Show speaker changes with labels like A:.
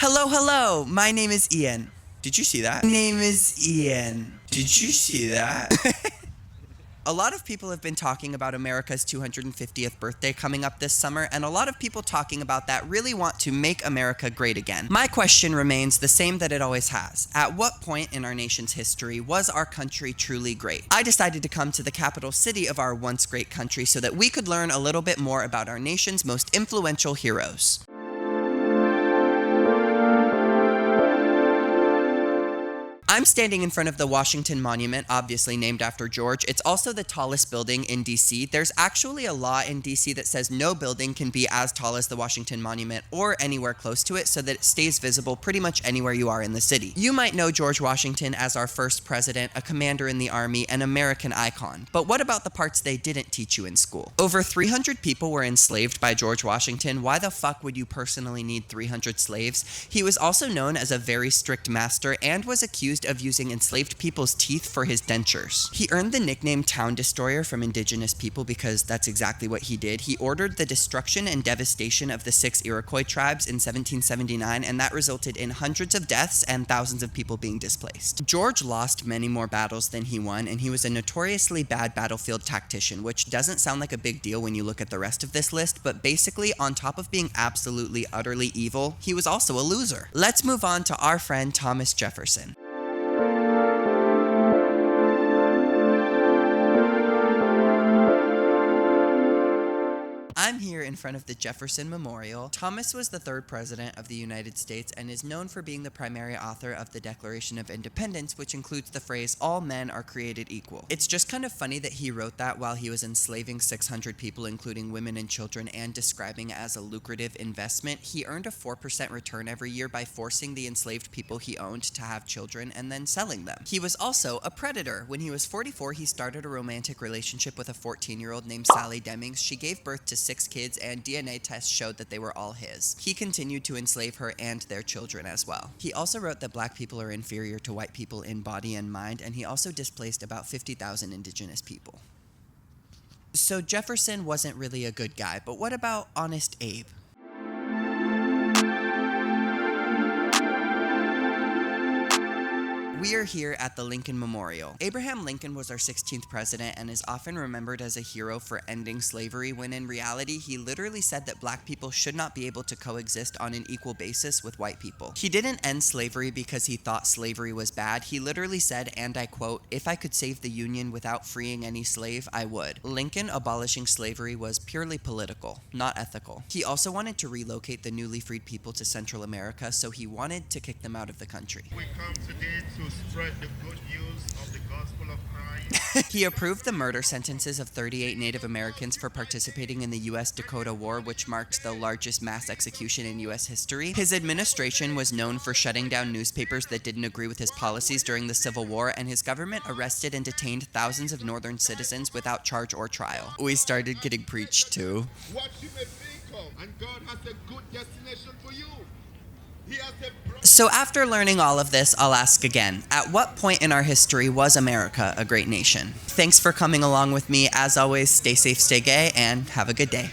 A: Hello, hello. My name is Ian. Did you see that? My name is Ian. Did you see that? A lot of people have been talking about America's 250th birthday coming up this summer, and a lot of people talking about that really want to make America great again. My question remains the same that it always has. At what point in our nation's history was our country truly great? I decided to come to the capital city of our once great country so that we could learn a little bit more about our nation's most influential heroes. I'm standing in front of the Washington Monument, obviously named after George. It's also the tallest building in DC. There's actually a law in DC that says no building can be as tall as the Washington Monument or anywhere close to it so that it stays visible pretty much anywhere you are in the city. You might know George Washington as our first president, a commander in the army, an American icon. But what about the parts they didn't teach you in school? Over 300 people were enslaved by George Washington. Why the fuck would you personally need 300 slaves? He was also known as a very strict master and was accused of using enslaved people's teeth for his dentures. He earned the nickname Town Destroyer from indigenous people because that's exactly what he did. He ordered the destruction and devastation of the 6 Iroquois tribes in 1779, and that resulted in hundreds of deaths and thousands of people being displaced. George lost many more battles than he won, and he was a notoriously bad battlefield tactician, which doesn't sound like a big deal when you look at the rest of this list, but basically, on top of being absolutely, utterly evil, he was also a loser. Let's move on to our friend Thomas Jefferson. I'm here in front of the Jefferson Memorial. Thomas was the 3rd president of the United States and is known for being the primary author of the Declaration of Independence, which includes the phrase, "All men are created equal." It's just kind of funny that he wrote that while he was enslaving 600 people, including women and children, and describing it as a lucrative investment. He earned a 4% return every year by forcing the enslaved people he owned to have children and then selling them. He was also a predator. When he was 44, he started a romantic relationship with a 14-year-old named Sally Demings. She gave birth to 6 kids, and DNA tests showed that they were all his. He continued to enslave her and their children as well. He also wrote that black people are inferior to white people in body and mind, and he also displaced about 50,000 indigenous people. So Jefferson wasn't really a good guy, but what about Honest Abe? We are here at the Lincoln Memorial. Abraham Lincoln was our 16th president and is often remembered as a hero for ending slavery, when in reality, he literally said that black people should not be able to coexist on an equal basis with white people. He didn't end slavery because he thought slavery was bad. He literally said, and I quote, "If I could save the Union without freeing any slave, I would." Lincoln abolishing slavery was purely political, not ethical. He also wanted to relocate the newly freed people to Central America, so he wanted to kick them out of the country.
B: We come today to spread the good news of the gospel of Christ.
A: He approved the murder sentences of 38 Native Americans for participating in the U.S. Dakota War, which marked the largest mass execution in U.S. history. His administration was known for shutting down newspapers that didn't agree with his policies during the Civil War, and his government arrested and detained thousands of northern citizens without charge or trial. We started getting preached to.
B: What you may think of, and God has a good destination for you.
A: So after learning all of this, I'll ask again, at what point in our history was America a great nation? Thanks for coming along with me. As always, stay safe, stay gay, and have a good day.